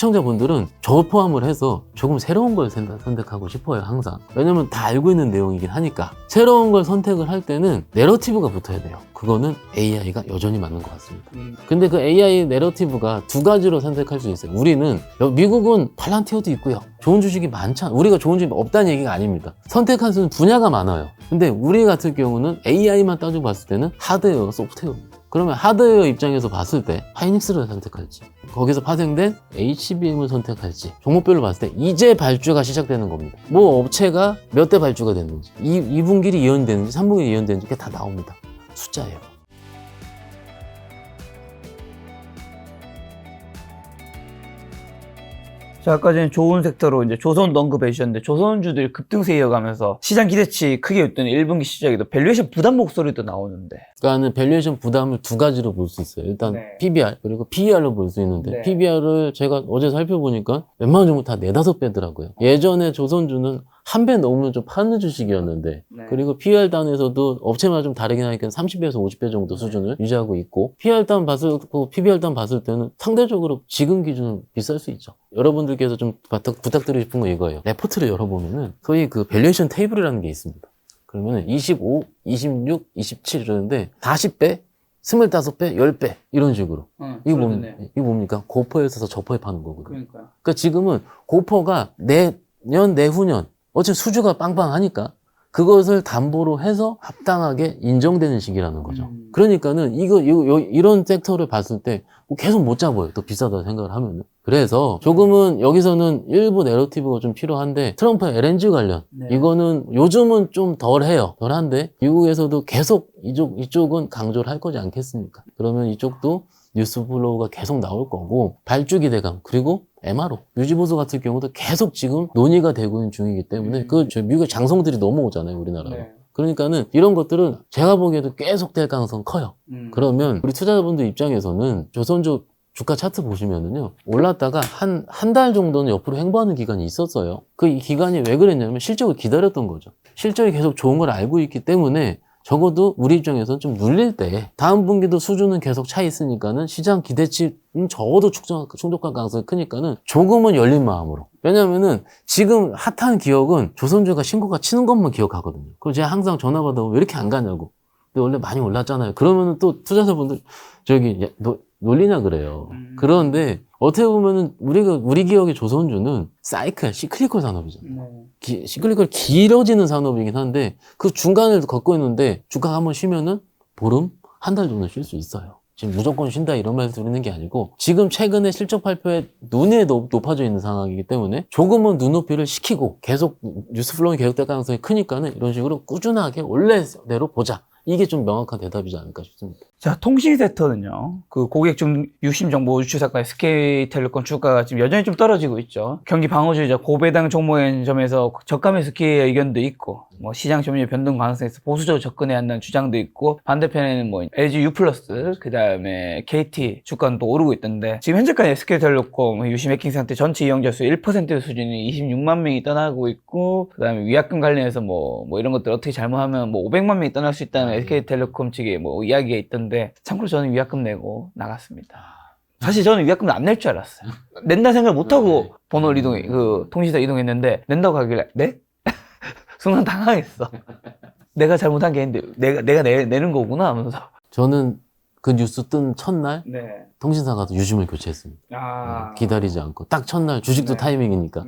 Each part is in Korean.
시청자분들은 저 포함을 해서 조금 새로운 걸 선택하고 싶어요, 항상. 왜냐면 다 알고 있는 내용이긴 하니까. 새로운 걸 선택을 할 때는 내러티브가 붙어야 돼요. 그거는 AI가 여전히 맞는 것 같습니다. 근데 그 AI 내러티브가 두 가지로 선택할 수 있어요. 우리는 미국은 팔란티어도 있고요. 좋은 주식이 많잖아. 우리가 좋은 주식이 없다는 얘기가 아닙니다. 선택할 수 있는 분야가 많아요. 근데 우리 같은 경우는 AI만 따지고 봤을 때는 하드웨어, 소프트웨어. 그러면 하드웨어 입장에서 봤을 때 하이닉스를 선택할지, 거기서 파생된 HBM을 선택할지, 종목별로 봤을 때 이제 발주가 시작되는 겁니다. 뭐 업체가 몇 대 발주가 됐는지, 2분기를 예언되는지 3분기를 예언되는지 그게 다 나옵니다. 숫자예요. 자, 아까 전에 좋은 섹터로 이제 조선도 언급해 주셨는데, 조선주들이 급등세 이어가면서 시장 기대치 크게 웃던 1분기 시작에도 밸류에이션 부담 목소리도 나오는데. 그러니까는 밸류에이션 부담을 두 가지로 볼 수 있어요. 일단 네. PBR 그리고 PER로 볼 수 있는데, 네. PBR을 제가 어제 살펴보니까 웬만한 종목 다 4-5배더라고요. 예전에 조선주는 한 배 넘으면 좀 파는 주식이었는데, 네. 그리고 PER 단에서도 업체마다 좀 다르긴 하니까 30배에서 50배 정도 수준을 유지하고 있고, PER 단 봤을 때, PBR 단 봤을 때는 상대적으로 지금 기준은 비쌀 수 있죠. 여러분들께서 좀 부탁드리고 싶은 건 이거예요. 레포트를 열어보면은 소위 그 밸류에이션 테이블이라는 게 있습니다. 그러면은 25, 26, 27 이러는데 40배, 25배, 10배 이런 식으로. 이거 뭡니까? 고퍼에 있어서 저퍼에 파는 거거든요. 그러니까 지금은 고퍼가 내년, 내후년 어차피 수주가 빵빵하니까 그것을 담보로 해서 합당하게 인정되는 시기라는 거죠. 그러니까는 이런 섹터를 봤을 때 계속 못 잡아요. 또 비싸다고 생각을 하면은. 그래서 조금은 여기서는 일부 내러티브가 좀 필요한데, 트럼프 LNG 관련, 이거는 요즘은 좀 덜한데 미국에서도 계속 이쪽은 강조를 할 거지 않겠습니까? 그러면 이쪽도 뉴스 플로우가 계속 나올 거고, 발주 기대감, 그리고 MRO, 유지보수 같은 경우도 계속 지금 논의가 되고 있는 중이기 때문에 미국의 장성들이 넘어오잖아요, 우리나라로. 그러니까는 이런 것들은 제가 보기에도 계속 될 가능성이 커요. 그러면 우리 투자자분들 입장에서는 조선주 주가 차트 보시면은요, 올랐다가 한 달 정도는 옆으로 횡보하는 기간이 있었어요. 그 기간이 왜 그랬냐면 실적을 기다렸던 거죠. 실적이 계속 좋은 걸 알고 있기 때문에 적어도 우리 입장에서는 좀 눌릴 때 다음 분기도 수준은 계속 차 있으니까는 시장 기대치는 적어도 충족할 가능성이 크니까는 조금은 열린 마음으로. 왜냐면은 지금 핫한 기억은 조선주가 신고가 치는 것만 기억하거든요. 그래서 제가 항상 전화 받아보면 왜 이렇게 안 가냐고. 근데 원래 많이 올랐잖아요. 그러면은 또 투자자분들 너 놀리냐 그래요. 그런데 어떻게 보면은 우리 기억의 조선주는 사이클, 시클리컬 산업이잖아요. 시클리컬 길어지는 산업이긴 한데 그 중간을 걷고 있는데 주가가 한번 쉬면은 보름, 한 달 정도 쉴 수 있어요. 지금 무조건 쉰다 이런 말 드리는 게 아니고, 지금 최근에 실적 발표에 눈에 높아져 있는 상황이기 때문에 조금은 눈높이를 시키고 계속 뉴스 플로우가 계속될 가능성이 크니까는 이런 식으로 꾸준하게 원래대로 보자. 이게 좀 명확한 대답이지 않을까 싶습니다. 자, 통신 섹터는요, 그 고객 좀 유심 정보 유출 사건 SK텔레콤 주가가 지금 여전히 좀 떨어지고 있죠. 경기 방어주의자 고배당 종목인 점에서 저가 매수기의 의견도 있고, 뭐 시장 점유율 변동 가능성에서 보수적으로 접근해야 한다는 주장도 있고, 반대편에는 뭐 LG U+, 그 다음에 KT 주가는 또 오르고 있던데, 지금 현재까지 SK텔레콤 유심 해킹 상태 전체 이용자 수 1% 수준이 26만 명이 떠나고 있고, 그 다음에 위약금 관련해서 뭐 이런 것들 어떻게 잘못하면 뭐 500만 명이 떠날 수 있다는 SK텔레콤 측의 뭐 이야기가 있던데, 참고로 저는 위약금 내고 나갔습니다. 사실 저는 위약금 안 낼 줄 알았어요. 낸다 생각을 못하고 번호를 통신사 이동했는데, 낸다고 하길래 네? 순간 당황했어. 내가 잘못한 게 있는데 내가 내는 거구나 하면서. 저는 그 뉴스 뜬 첫날 통신사 가서 유심을 교체했습니다. 기다리지 않고 딱 첫날, 주식도 타이밍이니까.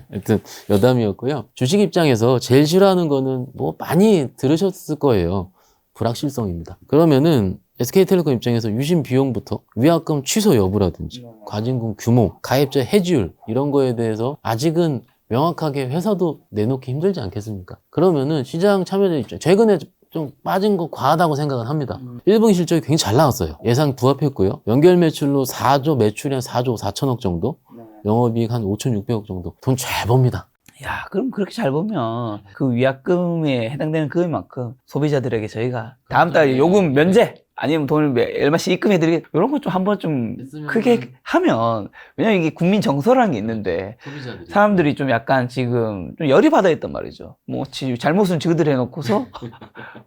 하여튼 여담이었고요. 주식 입장에서 제일 싫어하는 거는 뭐 많이 들으셨을 거예요. 불확실성입니다. 그러면은 SK텔레콤 입장에서 유심 비용부터 위약금 취소 여부라든지 과징금 규모, 가입자 해지율 이런 거에 대해서 아직은 명확하게 회사도 내놓기 힘들지 않겠습니까? 그러면은 시장 참여자 입장, 최근에 좀 빠진 거 과하다고 생각은 합니다. 1분기 실적이 굉장히 잘 나왔어요. 예상 부합했고요. 연결 매출로 4조, 매출이 한 4조 4천억 정도, 영업이익 한 5,600억 정도. 돈 잘 법니다. 야, 그럼 그렇게 잘 보면 그 위약금에 해당되는 금액만큼 소비자들에게 저희가 다음 달 요금 면제 아니면 돈을 얼마씩 입금해드리게, 이런 거 좀 한번 좀 크게 하면, 왜냐면 이게 국민 정서라는 게 있는데 사람들이 좀 약간 지금 좀 열이 받아 있단 말이죠. 뭐 잘못은 지그들 해놓고서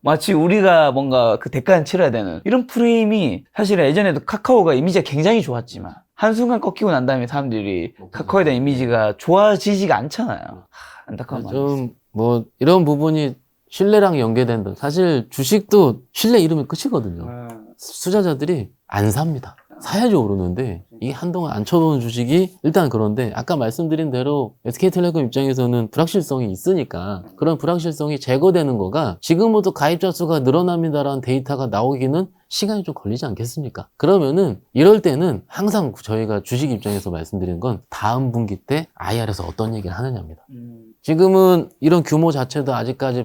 마치 우리가 뭔가 그 대가는 치러야 되는 이런 프레임이, 사실 예전에도 카카오가 이미지가 굉장히 좋았지만 한순간 꺾이고 난 다음에 사람들이 카카오에 대한 이미지가 좋아지지가 않잖아요. 안타까운 마음이 있어요. 좀 뭐 이런 부분이 신뢰랑 연계된다. 사실 주식도 신뢰 잃으면 끝이거든요. 투자자들이 안 삽니다. 사야지 오르는데 이게 한동안 안 쳐보는 주식이 일단 그런데 아까 말씀드린 대로 SK텔레콤 입장에서는 불확실성이 있으니까 그런 불확실성이 제거되는 거가 지금부터 가입자 수가 늘어납니다라는 데이터가 나오기는 시간이 좀 걸리지 않겠습니까? 그러면은 이럴 때는 항상 저희가 주식 입장에서 말씀드리는 건 다음 분기 때 IR에서 어떤 얘기를 하느냐입니다. 지금은 이런 규모 자체도 아직까지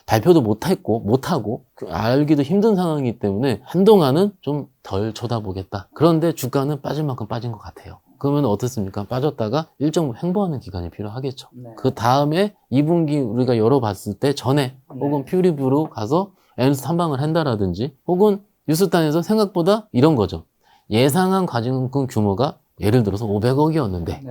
발표도 못하고 알기도 힘든 상황이기 때문에 한동안은 좀 덜 쳐다보겠다. 그런데 주가는 빠질 만큼 빠진 것 같아요. 그러면 어떻습니까? 빠졌다가 일정 횡보하는 기간이 필요하겠죠. 그 다음에 2분기 우리가 열어봤을 때 전에 혹은 퓨리뷰로 가서 애널리스트 탐방을 한다라든지 혹은 뉴스단에서 생각보다 이런 거죠. 예상한 과징금 규모가 예를 들어서 500억이었는데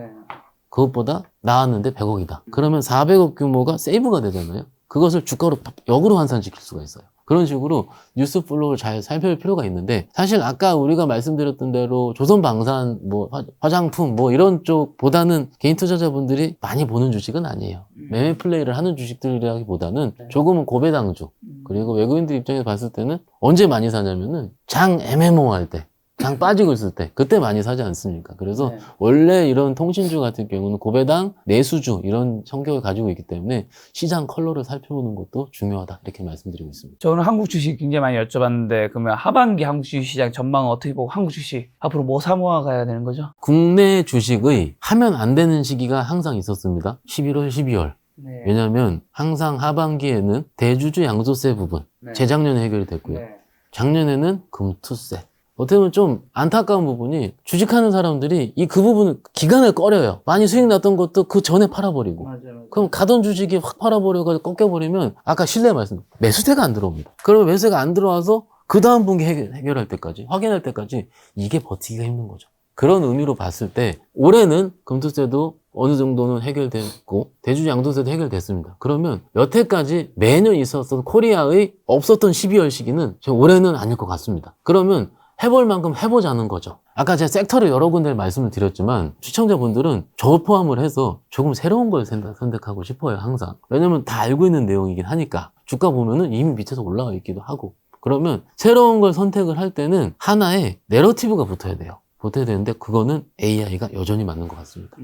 그것보다 나왔는데 100억이다. 그러면 400억 규모가 세이브가 되잖아요. 그것을 주가로 역으로 환산시킬 수가 있어요. 그런 식으로 뉴스 플로우를 잘 살펴볼 필요가 있는데 사실 아까 우리가 말씀드렸던 대로 조선방산, 뭐 화장품 뭐 이런 쪽보다는 개인 투자자분들이 많이 보는 주식은 아니에요. 매매 플레이를 하는 주식들이라기보다는 조금은 고배당주 그리고 외국인들 입장에서 봤을 때는 언제 많이 사냐면은 장 애매모호할 때 장 빠지고 있을 때 그때 많이 사지 않습니까? 그래서 원래 이런 통신주 같은 경우는 고배당, 내수주 이런 성격을 가지고 있기 때문에 시장 컬러를 살펴보는 것도 중요하다 이렇게 말씀드리고 있습니다. 저는 한국 주식 굉장히 많이 여쭤봤는데 그러면 하반기 한국 주식 시장 전망은 어떻게 보고 한국 주식 앞으로 뭐 사모아 가야 되는 거죠? 국내 주식의 하면 안 되는 시기가 항상 있었습니다. 11월, 12월. 왜냐하면 항상 하반기에는 대주주 양도세 부분 재작년에 해결이 됐고요. 작년에는 금투세. 어떻게 보면 좀 안타까운 부분이 주식하는 사람들이 그 부분을 기간을 꺼려요. 많이 수익 났던 것도 그 전에 팔아버리고. 그럼 가던 주식이 확 팔아버려가지고 꺾여버리면 아까 신뢰 말씀 매수세가 안 들어옵니다. 그러면 매수세가 안 들어와서 그 다음 분기 해결할 때까지 확인할 때까지 이게 버티기가 힘든 거죠. 그런 의미로 봤을 때 올해는 금투세도 어느 정도는 해결됐고 대주주 양도세도 해결됐습니다. 그러면 여태까지 매년 있었던 코리아의 없었던 12월 시기는 올해는 아닐 것 같습니다. 그러면 해볼 만큼 해보자는 거죠. 아까 제가 섹터를 여러 군데 말씀을 드렸지만 시청자분들은 저 포함을 해서 조금 새로운 걸 선택하고 싶어요, 항상. 왜냐면 다 알고 있는 내용이긴 하니까. 주가 보면은 이미 밑에서 올라가 있기도 하고. 그러면 새로운 걸 선택을 할 때는 하나의 내러티브가 붙어야 돼요. 붙어야 되는데 그거는 AI가 여전히 맞는 것 같습니다.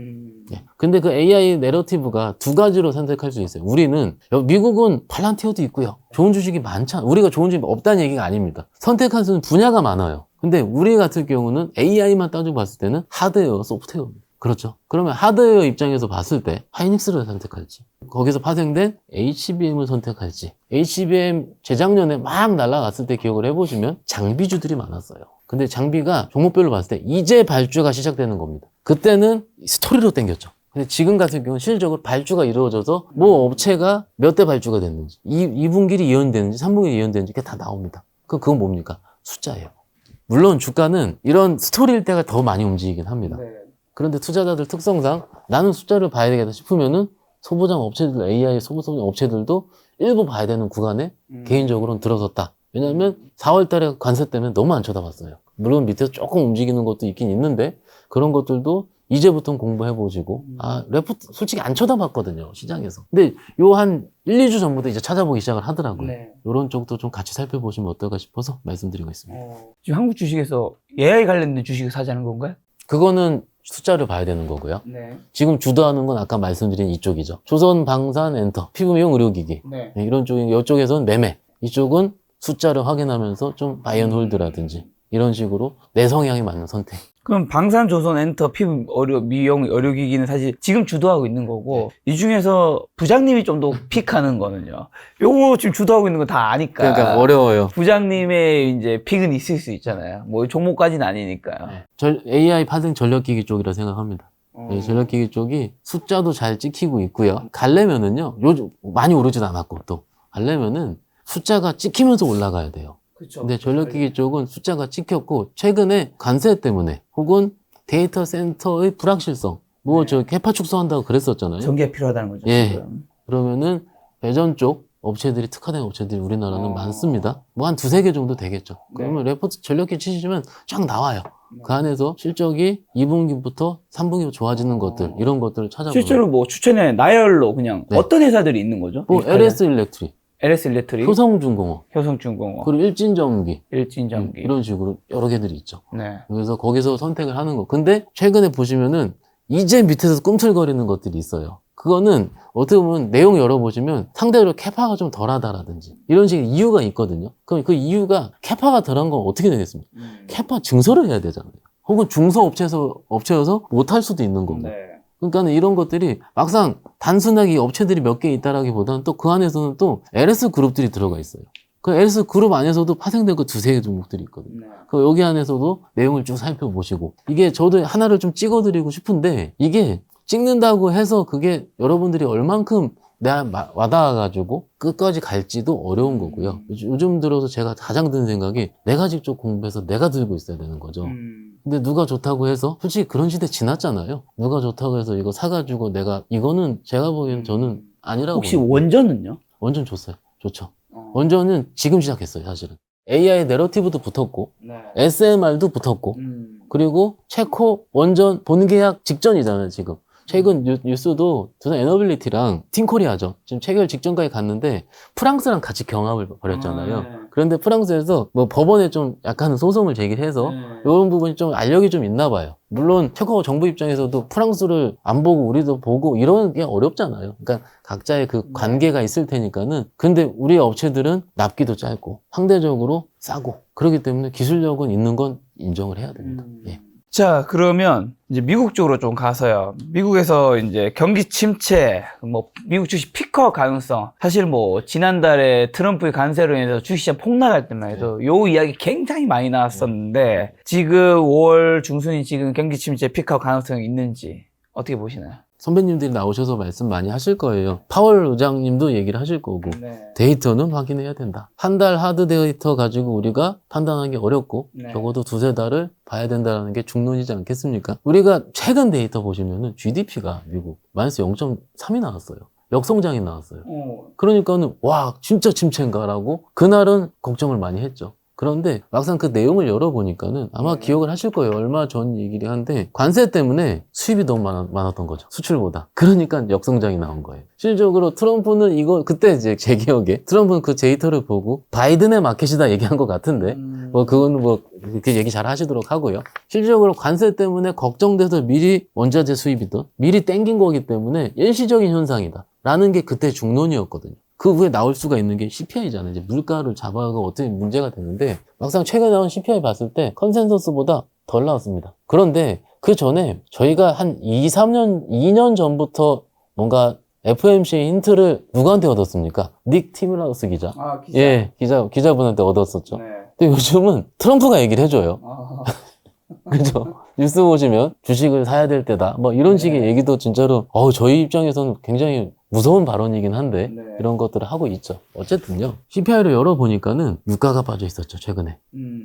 네. 근데 그 AI 내러티브가 두 가지로 선택할 수 있어요. 우리는 미국은 팔란티어도 있고요. 좋은 주식이 많잖아요. 우리가 좋은 주식이 없다는 얘기가 아닙니다. 선택할 수 있는 분야가 많아요. 근데 우리 같은 경우는 AI만 따지고 봤을 때는 하드웨어, 소프트웨어입니다. 그렇죠. 그러면 하드웨어 입장에서 봤을 때 하이닉스를 선택할지 거기서 파생된 HBM을 선택할지 HBM 재작년에 막 날아갔을 때 기억을 해보시면 장비주들이 많았어요. 근데 장비가 종목별로 봤을 때 이제 발주가 시작되는 겁니다. 그때는 스토리로 땡겼죠. 근데 지금 같은 경우는 실질적으로 발주가 이루어져서 뭐 업체가 몇 대 발주가 됐는지 2분기를 이연되는지 3분기를 이연되는지 그게 다 나옵니다. 그건 뭡니까? 숫자예요. 물론 주가는 이런 스토리일 때가 더 많이 움직이긴 합니다. 그런데 투자자들 특성상 나는 숫자를 봐야 되겠다 싶으면은 소보장 업체들, AI 소보장 업체들도 일부 봐야 되는 구간에 개인적으로는 들어섰다. 왜냐하면 4월 달에 관세 때문에 너무 안 쳐다봤어요. 물론 밑에서 조금 움직이는 것도 있긴 있는데 그런 것들도 이제부터는 공부해보시고 레포트 솔직히 안 쳐다봤거든요, 시장에서. 근데 요 한 1, 2주 전부터 이제 찾아보기 시작을 하더라고요. 요런 쪽도 좀 같이 살펴보시면 어떨까 싶어서 말씀드리고 있습니다. 지금 한국 주식에서 AI 관련된 주식을 사자는 건가요? 그거는 숫자를 봐야 되는 거고요. 지금 주도하는 건 아까 말씀드린 이쪽이죠. 조선방산엔터, 피부미용 의료기기. 이런 쪽이, 이쪽에서는 매매. 이쪽은 숫자를 확인하면서 좀 바이언홀드라든지 이런 식으로 내 성향에 맞는 선택. 그럼 방산조선 엔터 피부 미용 의료기기는 사실 지금 주도하고 있는 거고 이 중에서 부장님이 좀 더 픽하는 거는요. 요거 지금 주도하고 있는 거 다 아니까. 그러니까 어려워요. 부장님의 이제 픽은 있을 수 있잖아요. 뭐 종목까지는 아니니까요. AI 파생 전력기기 쪽이라 생각합니다. 전력기기 쪽이 숫자도 잘 찍히고 있고요. 가려면은요, 요즘 많이 오르지도 않았고 또 가려면은 숫자가 찍히면서 올라가야 돼요. 근데 전력기기 쪽은 숫자가 찍혔고 최근에 관세 때문에 혹은 데이터 센터의 불확실성 뭐 저 캐파 축소한다고 그랬었잖아요. 전기가 필요하다는 거죠. 예. 지금. 그러면은 배전 쪽 업체들이 특화된 업체들이 우리나라는 많습니다. 뭐 한 두세 개 정도 되겠죠. 그러면 레포트 전력기 치시면 쫙 나와요. 그 안에서 실적이 2분기부터 3분기 좋아지는 것들 이런 것들을 찾아보면 실제로 뭐 추천에 나열로 그냥 네. 어떤 회사들이 있는 거죠? 뭐 LS 일렉트릭, LS 일렉트릭, 효성중공업, 효성중공업, 그리고 일진전기 일진전기. 이런 식으로 여러 개들이 있죠. 네. 그래서 거기서 선택을 하는 거. 근데 최근에 보시면은 이제 밑에서 꿈틀거리는 것들이 있어요. 그거는 어떻게 보면 내용 열어보시면 상대적으로 캐파가 좀 덜하다라든지 이런 식의 이유가 있거든요. 그럼 그 이유가 캐파가 덜한 건 어떻게 되겠습니까? 캐파 증설을 해야 되잖아요. 혹은 업체여서 못할 수도 있는 거고. 네. 그러니까 이런 것들이 막상 단순하게 이 업체들이 몇 개 있다라기보다는 또 그 안에서는 또 LS 그룹들이 들어가 있어요. 그 LS 그룹 안에서도 파생된 그 두세 개 종목들이 있거든요. 네. 그 여기 안에서도 내용을 쭉 살펴보시고 이게 저도 하나를 좀 찍어드리고 싶은데 이게 찍는다고 해서 그게 여러분들이 얼만큼 내가 와닿아가지고 끝까지 갈지도 어려운 거고요. 요즘 들어서 제가 가장 드는 생각이 내가 직접 공부해서 내가 들고 있어야 되는 거죠. 근데 누가 좋다고 해서 솔직히 그런 시대 지났잖아요. 누가 좋다고 해서 이거 사가지고 내가 이거는 제가 보기엔 저는 아니라고 혹시 보거든요. 원전은요? 원전 좋어요. 좋죠. 원전은 지금 시작했어요, 사실은. AI 내러티브도 붙었고 네. SMR도 붙었고 그리고 체코 원전 본계약 직전이잖아요, 지금. 최근 뉴스도 두산 에너빌리티랑 팀코리아죠. 지금 체결 직전까지 갔는데 프랑스랑 같이 경합을 벌였잖아요. 네. 그런데 프랑스에서 뭐 법원에 좀 약간 소송을 제기해서 이런 부분이 좀 알력이 좀 있나 봐요. 물론 체코 정부 입장에서도 프랑스를 안 보고 우리도 보고 이런 게 어렵잖아요. 그러니까 각자의 그 관계가 있을 테니까는. 근데 우리 업체들은 납기도 짧고 상대적으로 싸고 그렇기 때문에 기술력은 있는 건 인정을 해야 됩니다. 예. 자, 그러면 이제 미국 쪽으로 좀 가서요. 미국에서 이제 경기 침체, 뭐 미국 주식 피커 가능성. 사실 뭐 지난달에 트럼프의 관세로 인해서 주식시장 폭락할 때만 해도 요 이야기 굉장히 많이 나왔었는데 지금 5월 중순이 지금 경기 침체 피커 가능성이 있는지 어떻게 보시나요? 선배님들이 나오셔서 말씀 많이 하실 거예요. 파월 의장님도 얘기를 하실 거고 데이터는 확인해야 된다. 한 달 하드 데이터 가지고 우리가 판단하기 어렵고 적어도 두세 달을 봐야 된다는 게 중론이지 않겠습니까? 우리가 최근 데이터 보시면은 GDP가 미국 마이너스 0.3이 나왔어요. 역성장이 나왔어요. 그러니까는 와 진짜 침체인가라고 그날은 걱정을 많이 했죠. 그런데 막상 그 내용을 열어보니까는 아마 기억을 하실 거예요. 얼마 전 얘기를 한데 관세 때문에 수입이 너무 많았던 거죠. 수출보다. 그러니까 역성장이 나온 거예요. 실질적으로 트럼프는 이거 그때 이제 제 기억에 트럼프는 그 데이터를 보고 바이든의 마켓이다 얘기한 것 같은데 뭐 그거는 뭐 그렇게 얘기 잘 하시도록 하고요. 실질적으로 관세 때문에 걱정돼서 미리 원자재 수입이든 미리 땡긴 거기 때문에 일시적인 현상이다. 라는 게 그때 중론이었거든요. 그 후에 나올 수가 있는 게 CPI잖아요. 이제 물가를 잡아가고 어떻게 문제가 되는데 막상 최근에 나온 CPI 봤을 때 컨센서스보다 덜 나왔습니다. 그런데 그 전에 저희가 한 2년 전부터 뭔가 FOMC의 힌트를 누구한테 얻었습니까? 닉 티밀하우스 기자. 기자. 예, 기자분한테 얻었었죠. 근데 요즘은 트럼프가 얘기를 해줘요. 그죠? 뉴스 보시면 주식을 사야 될 때다. 뭐 이런 식의 얘기도 진짜로 저희 입장에서는 굉장히 무서운 발언이긴 한데 이런 것들을 하고 있죠. 어쨌든요. CPI를 열어보니까는 유가가 빠져 있었죠. 최근에.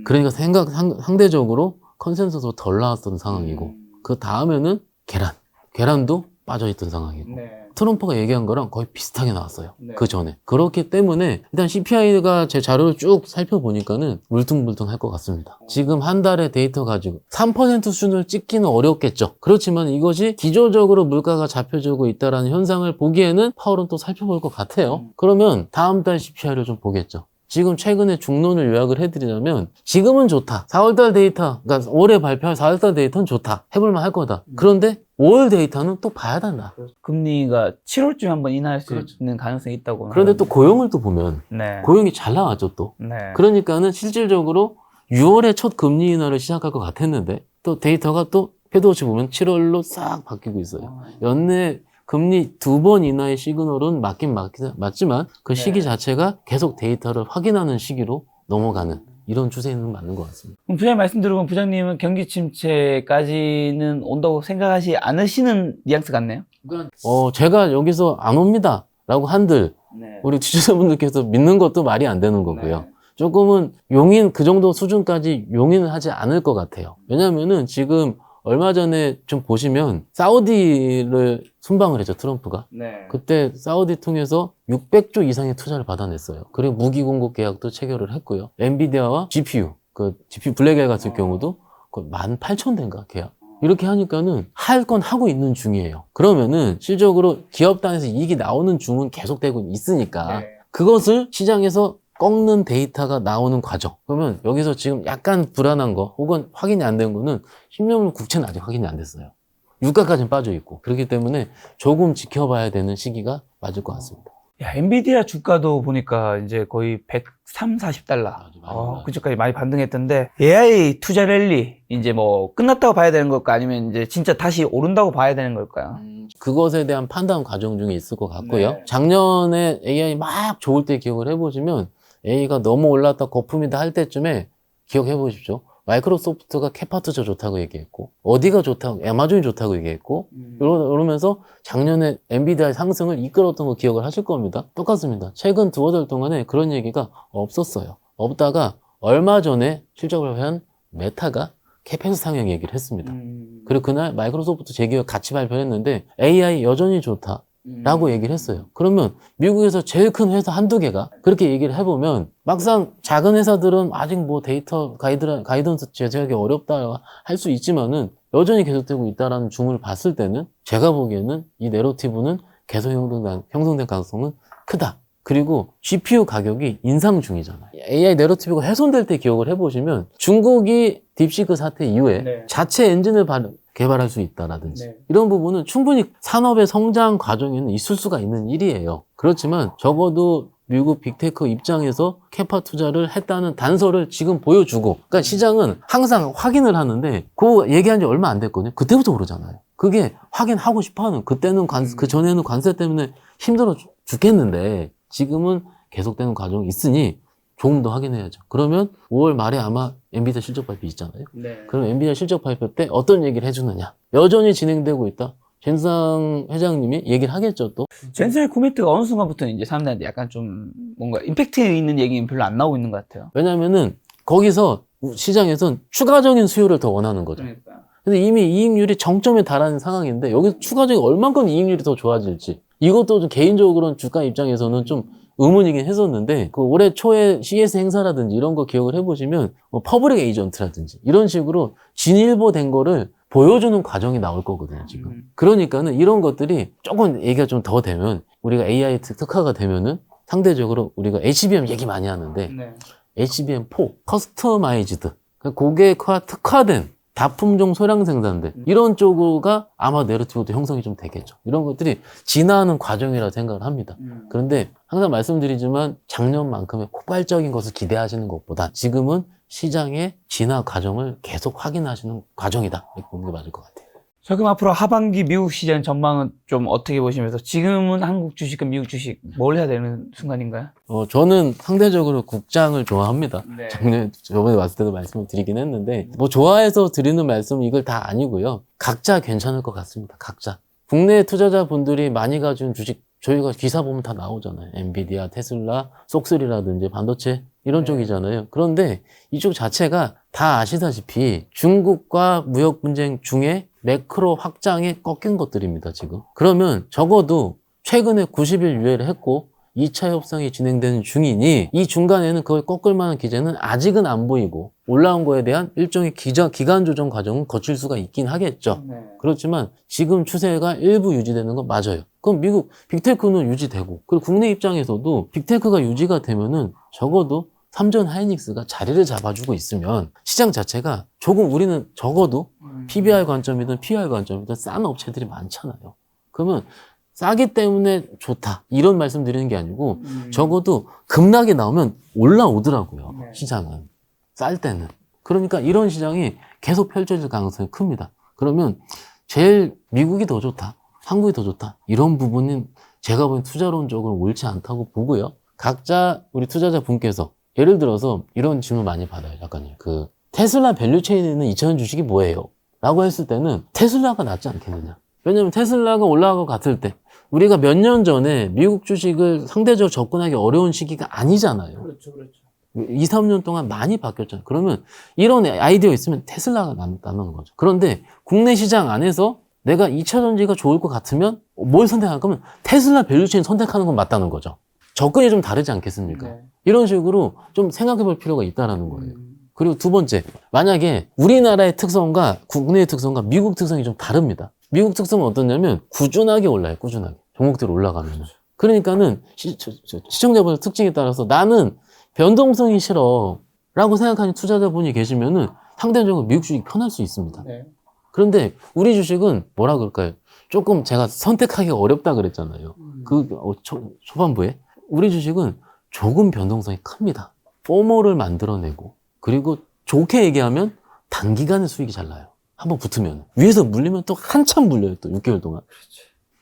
그러니까 상대적으로 컨센서스로 덜 나왔던 상황이고 그 다음에는 계란도 빠져 있던 상황이고 트럼프가 얘기한 거랑 거의 비슷하게 나왔어요. 그 전에. 그렇기 때문에 일단 CPI가 제 자료를 쭉 살펴보니까는 울퉁불퉁할 것 같습니다. 지금 한 달의 데이터 가지고 3% 수준을 찍기는 어렵겠죠. 그렇지만 이것이 기조적으로 물가가 잡혀지고 있다는 현상을 보기에는 파월은 또 살펴볼 것 같아요. 그러면 다음 달 CPI를 좀 보겠죠. 지금 최근에 중론을 요약을 해드리자면 지금은 좋다. 4월달 데이터, 그러니까 올해 발표할 4월달 데이터는 좋다. 해볼만 할 거다. 그런데 5월 데이터는 또 봐야 된다. 금리가 7월쯤에 한번 인하할 수 있는 가능성이 있다고. 그런데 또 고용을 또 보면 고용이 잘 나왔죠 또. 그러니까는 실질적으로 6월에 첫 금리 인하를 시작할 것 같았는데 또 데이터가 또 패드워치 보면 7월로 싹 바뀌고 있어요. 연내 금리 2번 인하의 시그널은 맞지만 그 시기 자체가 계속 데이터를 확인하는 시기로 넘어가는 이런 추세는 맞는 것 같습니다. 그럼 부장님 말씀 들어보면 부장님은 경기 침체까지는 온다고 생각하지 않으시는 뉘앙스 같네요? 제가 여기서 안 옵니다 라고 한들 우리 투자자분들께서 믿는 것도 말이 안 되는 거고요. 조금은 그 정도 수준까지 용인을 하지 않을 것 같아요. 왜냐면은 지금 얼마 전에 좀 보시면 사우디를 순방을 했죠, 트럼프가. 네. 그때 사우디 통해서 600조 이상의 투자를 받아냈어요. 그리고 무기 공급 계약도 체결을 했고요. 엔비디아와 GPU, 그 GPU 블랙엘 같은 경우도 그 18,000대인가 계약. 이렇게 하니까는 할 건 하고 있는 중이에요. 그러면은 실적으로 기업 단에서 이익이 나오는 중은 계속되고 있으니까 네. 그것을 시장에서 꺾는 데이터가 나오는 과정. 그러면 여기서 지금 약간 불안한 거 혹은 확인이 안 된 거는 10년물 국채는 아직 확인이 안 됐어요. 유가까지는 빠져 있고. 그렇기 때문에 조금 지켜봐야 되는 시기가 맞을 것 같습니다. 야, 엔비디아 주가도 보니까 이제 거의 130, 40달러. 맞아. 그저까지 많이 반등했던데, AI 투자 랠리, 이제 뭐, 끝났다고 봐야 되는 걸까? 아니면 이제 진짜 다시 오른다고 봐야 되는 걸까요? 그것에 대한 판단 과정 중에 있을 것 같고요. 네. 작년에 AI 막 좋을 때 기억을 해보시면 AI가 너무 올랐다 거품이다 할 때쯤에 기억해 보십시오. 마이크로소프트가 캐파 투자 좋다고 얘기했고 어디가 좋다고 애마존이 좋다고 얘기했고 이러면서 작년에 엔비디아의 상승을 이끌었던 거 기억을 하실 겁니다. 똑같습니다. 최근 두어 달 동안에 그런 얘기가 없었어요. 없다가 얼마 전에 실적 발표한 메타가 캐펙스 상향 얘기를 했습니다. 그리고 그날 마이크로소프트 재기업 같이 발표했는데 AI 여전히 좋다 라고 얘기를 했어요. 그러면 미국에서 제일 큰 회사 한두 개가 그렇게 얘기를 해보면 막상 작은 회사들은 아직 뭐 데이터 가이던스 제작하기 어렵다 할 수 있지만은 여전히 계속되고 있다라는 줌을 봤을 때는 제가 보기에는 이 내러티브는 계속 형성된 가능성은 크다. 그리고 GPU 가격이 인상 중이잖아요. AI 내러티브가 훼손될 때 기억을 해보시면 중국이 딥시크 사태 이후에 네. 자체 엔진을 개발할 수 있다라든지 네. 이런 부분은 충분히 산업의 성장 과정에는 있을 수가 있는 일이에요. 그렇지만 적어도 미국 빅테크 입장에서 캐파 투자를 했다는 단서를 지금 보여주고 그러니까 시장은 항상 확인을 하는데 그 얘기한 지 얼마 안 됐거든요. 그때부터 오르잖아요. 그게 확인하고 싶어하는 그때는 그 전에는 관세 때문에 힘들어 죽겠는데 지금은 계속되는 과정이 있으니 조금 더 확인해야죠. 그러면 5월 말에 아마 엔비디아 실적 발표 있잖아요. 네. 그럼 엔비디아 실적 발표 때 어떤 얘기를 해주느냐. 여전히 진행되고 있다. 젠상 회장님이 얘기를 하겠죠, 또. 젠셀 코멘트가 어느 순간부터는 이제 사람들한테 약간 좀 뭔가 임팩트 있는 얘기는 별로 안 나오고 있는 것 같아요. 왜냐면은 거기서 시장에선 추가적인 수요를 더 원하는 거죠. 그러니까. 근데 이미 이익률이 정점에 달하는 상황인데 여기서 추가적인 얼만큼 이익률이 더 좋아질지 이것도 좀 개인적으로는 주가 입장에서는 좀 의문이긴 했었는데 그 올해 초에 CS 행사라든지 이런 거 기억을 해보시면 뭐 퍼블릭 에이전트라든지 이런 식으로 진일보된 거를 보여주는 과정이 나올 거거든요 지금. 그러니까는 이런 것들이 조금 얘기가 좀 더 되면 우리가 AI 특화가 되면은 상대적으로 우리가 HBM 얘기 많이 하는데 네. HBM4 커스터마이즈드 고객화 특화된 다품종 소량 생산대 이런 쪽가 아마 내러티브도 형성이 좀 되겠죠. 이런 것들이 진화하는 과정이라 생각을 합니다. 그런데 항상 말씀드리지만 작년만큼의 폭발적인 것을 기대하시는 것보다 지금은 시장의 진화 과정을 계속 확인하시는 과정이다. 이렇게 보는 게 맞을 것 같아요. 자, 그럼 앞으로 하반기 미국 시장 전망은 좀 어떻게 보시면서 지금은 한국 주식과 미국 주식 뭘 해야 되는 순간인가요? 저는 상대적으로 국장을 좋아합니다. 네. 저번에 왔을 때도 말씀을 드리긴 했는데 뭐 좋아해서 드리는 말씀 이걸 다 아니고요. 각자 괜찮을 것 같습니다. 각자. 국내 투자자분들이 많이 가진 주식 저희가 기사 보면 다 나오잖아요. 엔비디아, 테슬라, 쏙쓰리라든지 반도체 이런 쪽이잖아요. 그런데 이쪽 자체가 다 아시다시피 중국과 무역 분쟁 중에 매크로 확장에 꺾인 것들입니다, 지금. 그러면 적어도 최근에 90일 유예를 했고 2차 협상이 진행되는 중이니 이 중간에는 그걸 꺾을 만한 기제는 아직은 안 보이고 올라온 거에 대한 일종의 기간 조정 과정은 거칠 수가 있긴 하겠죠. 네. 그렇지만 지금 추세가 일부 유지되는 건 맞아요. 그럼 미국 빅테크는 유지되고 그리고 국내 입장에서도 빅테크가 유지가 되면은 적어도 삼전 하이닉스가 자리를 잡아주고 있으면 시장 자체가 조금 우리는 적어도 PBR 관점이든 PER 관점이든 싼 업체들이 많잖아요. 그러면 싸기 때문에 좋다 이런 말씀 드리는 게 아니고 적어도 급락이 나오면 올라오더라고요. 네. 시장은 쌀 때는. 그러니까 이런 시장이 계속 펼쳐질 가능성이 큽니다. 그러면 제일 미국이 더 좋다 한국이 더 좋다 이런 부분은 제가 보기엔 투자론적으로 옳지 않다고 보고요. 각자 우리 투자자 분께서 예를 들어서 이런 질문 많이 받아요. 약간요. 테슬라 밸류체인에 있는 2차전 주식이 뭐예요? 라고 했을 때는 테슬라가 낫지 않겠느냐. 왜냐면 테슬라가 올라가고 같을 때 우리가 몇 년 전에 미국 주식을 상대적으로 접근하기 어려운 시기가 아니잖아요. 그렇죠, 그렇죠. 2, 3년 동안 많이 바뀌었잖아요. 그러면 이런 아이디어 있으면 테슬라가 남는 거죠. 그런데 국내 시장 안에서 내가 2차 전지가 좋을 것 같으면 뭘 선택할 거면 테슬라 밸류체인 선택하는 건 맞다는 거죠. 접근이 좀 다르지 않겠습니까? 네. 이런 식으로 좀 생각해 볼 필요가 있다는 거예요. 그리고 두 번째, 만약에 우리나라의 특성과 국내의 특성과 미국 특성이 좀 다릅니다. 미국 특성은 어떠냐면 꾸준하게 올라요. 꾸준하게. 종목들이 올라가면. 그러니까는 시청자분들 특징에 따라서 나는 변동성이 싫어 라고 생각하는 투자자분이 계시면은 상대적으로 미국 주식이 편할 수 있습니다. 네. 그런데 우리 주식은 뭐라 그럴까요? 조금 제가 선택하기가 어렵다 그랬잖아요. 초반부에. 우리 주식은 조금 변동성이 큽니다. 포모를 만들어내고, 그리고 좋게 얘기하면 단기간에 수익이 잘 나요. 한번 붙으면. 위에서 물리면 또 한참 물려요. 또 6개월 동안.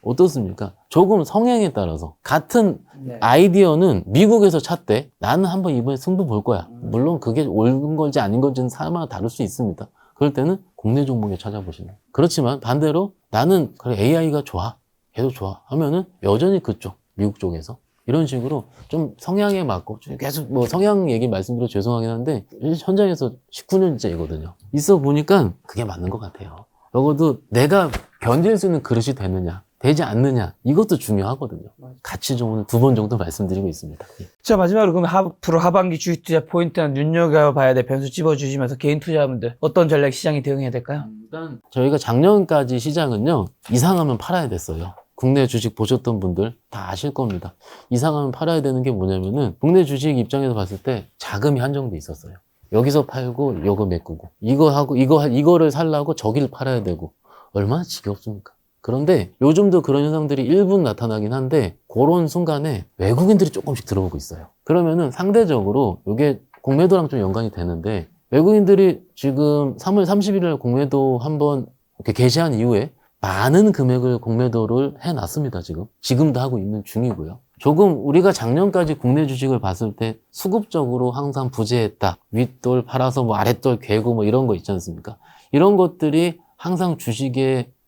어떻습니까? 조금 성향에 따라서. 같은 네. 아이디어는 미국에서 찾되 나는 한번 이번에 승부 볼 거야. 물론 그게 옳은 건지 아닌 건지는 사람마다 다를 수 있습니다. 그럴 때는 국내 종목에 찾아보시는. 그렇지만 반대로 나는 그래 AI가 좋아. 계속 좋아. 하면은 여전히 그쪽, 미국 쪽에서. 이런 식으로 좀 성향에 맞고 계속 뭐 성향 얘기 말씀드려 죄송하긴 한데 현장에서 19년째이거든요. 있어 보니까 그게 맞는 것 같아요. 적어도 내가 견딜 수 있는 그릇이 되느냐 되지 않느냐 이것도 중요하거든요. 같이 좀 오늘 2번 정도 말씀드리고 있습니다. 자, 마지막으로 그럼 앞으로 하반기 주식 투자 포인트나 눈여겨봐야 될 변수 찝어주시면서 개인 투자자분들 어떤 전략 시장에 대응해야 될까요? 일단 저희가 작년까지 시장은요 이상하면 팔아야 됐어요. 국내 주식 보셨던 분들 다 아실 겁니다. 이상하면 팔아야 되는 게 뭐냐면은 국내 주식 입장에서 봤을 때 자금이 한정돼 있었어요. 여기서 팔고 요거 메꾸고 이거 하고 이거를 살라고 저기를 팔아야 되고 얼마나 지겹습니까? 그런데 요즘도 그런 현상들이 일부 나타나긴 한데 그런 순간에 외국인들이 조금씩 들어오고 있어요. 그러면은 상대적으로 이게 공매도랑 좀 연관이 되는데 외국인들이 지금 3월 31일 공매도 한번 이렇게 개시한 이후에 많은 금액을 공매도를 해놨습니다. 지금도 하고 있는 중이고요. 조금 우리가 작년까지 국내 주식을 봤을 때 수급적으로 항상 부재했다. 윗돌 팔아서 뭐 아랫돌 괴고 뭐 이런 거 있지 않습니까? 이런 것들이 항상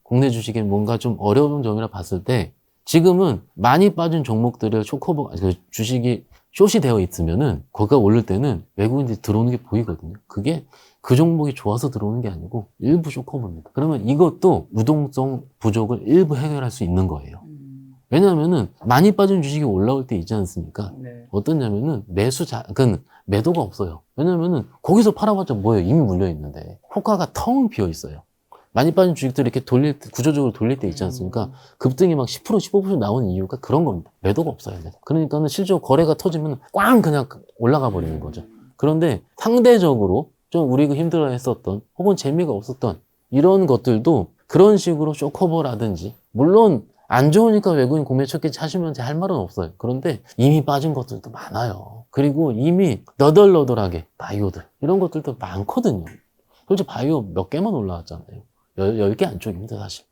국내 주식에 뭔가 좀 어려운 점이라 봤을 때 지금은 많이 빠진 종목들을 주식이 숏이 되어 있으면은 거기가 오를 때는 외국인들이 들어오는 게 보이거든요. 그게 그 종목이 좋아서 들어오는 게 아니고 일부 쇼커버입니다. 그러면 이것도 유동성 부족을 일부 해결할 수 있는 거예요. 왜냐하면은 많이 빠진 주식이 올라올 때 있지 않습니까? 네. 어떠냐면은 매도가 없어요. 왜냐면은 거기서 팔아봤자 뭐예요? 이미 물려 있는데 호가가 텅 비어 있어요. 많이 빠진 주식들이 이렇게 구조적으로 돌릴 때 있지 않습니까? 급등이 막 10%, 15% 나오는 이유가 그런 겁니다. 매도가 없어요. 그러니까는 실제로 거래가 터지면 꽝 그냥 올라가 버리는 거죠. 그런데 상대적으로 좀 우리가 힘들어 했었던 혹은 재미가 없었던 이런 것들도 그런 식으로 쇼커버라든지 물론 안 좋으니까 외국인 공매 쳤겠지 하시면 할 말은 없어요. 그런데 이미 빠진 것들도 많아요. 그리고 이미 너덜너덜하게 바이오들 이런 것들도 많거든요. 솔직히 바이오 몇 개만 올라왔잖아요. 10개 안쪽입니다 사실.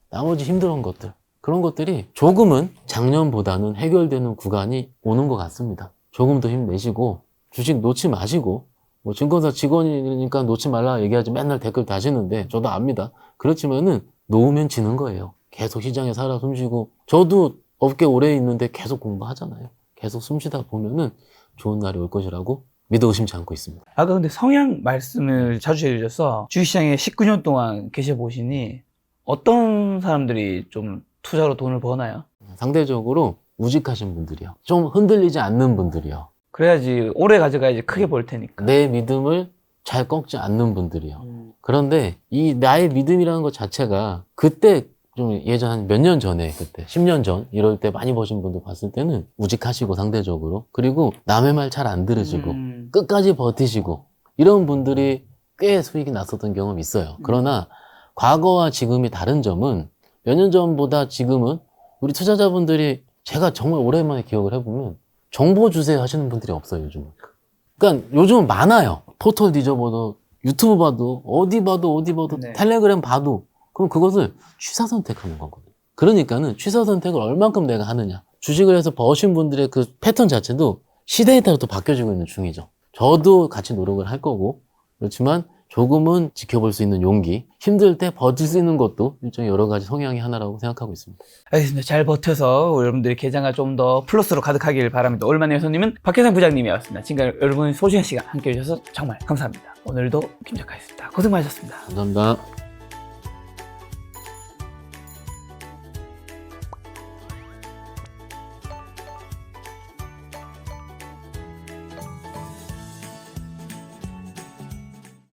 나머지 힘들은 것들 그런 것들이 조금은 작년보다는 해결되는 구간이 오는 것 같습니다. 조금 더 힘내시고 주식 놓지 마시고 뭐 증권사 직원이니까 놓지 말라 얘기하지 맨날 댓글 다시는데 저도 압니다. 그렇지만은 놓으면 지는 거예요. 계속 시장에 살아 숨쉬고 저도 업계 오래 있는데 계속 공부하잖아요. 계속 숨쉬다 보면은 좋은 날이 올 것이라고 믿어 의심치 않고 있습니다. 아까 근데 성향 말씀을 자주 해주셔서 주식시장에 19년 동안 계셔보시니 어떤 사람들이 좀 투자로 돈을 버나요? 상대적으로 우직하신 분들이요. 좀 흔들리지 않는 분들이요. 그래야지 오래 가져가야지 크게 벌 테니까. 내 믿음을 잘 꺾지 않는 분들이요. 그런데 이 나의 믿음이라는 것 자체가 그때 좀 예전 한 몇 년 전에 그때 10년 전 이럴 때 많이 버신 분들 봤을 때는 우직하시고 상대적으로 그리고 남의 말 잘 안 들으시고 끝까지 버티시고 이런 분들이 꽤 수익이 났었던 경험이 있어요. 그러나 과거와 지금이 다른 점은 몇 년 전보다 지금은 우리 투자자분들이 제가 정말 오랜만에 기억을 해보면 정보 주세요 하시는 분들이 없어요, 요즘은. 그러니까 요즘은 많아요. 포털 뒤져봐도 유튜브 봐도 어디 봐도 네. 텔레그램 봐도 그럼 그것을 취사 선택하는 거거든요. 그러니까는 취사 선택을 얼만큼 내가 하느냐. 주식을 해서 버신 분들의 그 패턴 자체도 시대에 따라 또 바뀌어지고 있는 중이죠. 저도 같이 노력을 할 거고 그렇지만 조금은 지켜볼 수 있는 용기, 힘들 때 버틸 수 있는 것도 일종의 여러 가지 성향의 하나라고 생각하고 있습니다. 알겠습니다. 잘 버텨서 여러분들의 계장가 좀 더 플러스로 가득하길 바랍니다. 올만의 손님은 박혜상 부장님이었습니다. 지금까지 여러분의 소중한 시간 함께 해주셔서 정말 감사합니다. 오늘도 김 작가였습니다. 고생 많으셨습니다. 감사합니다.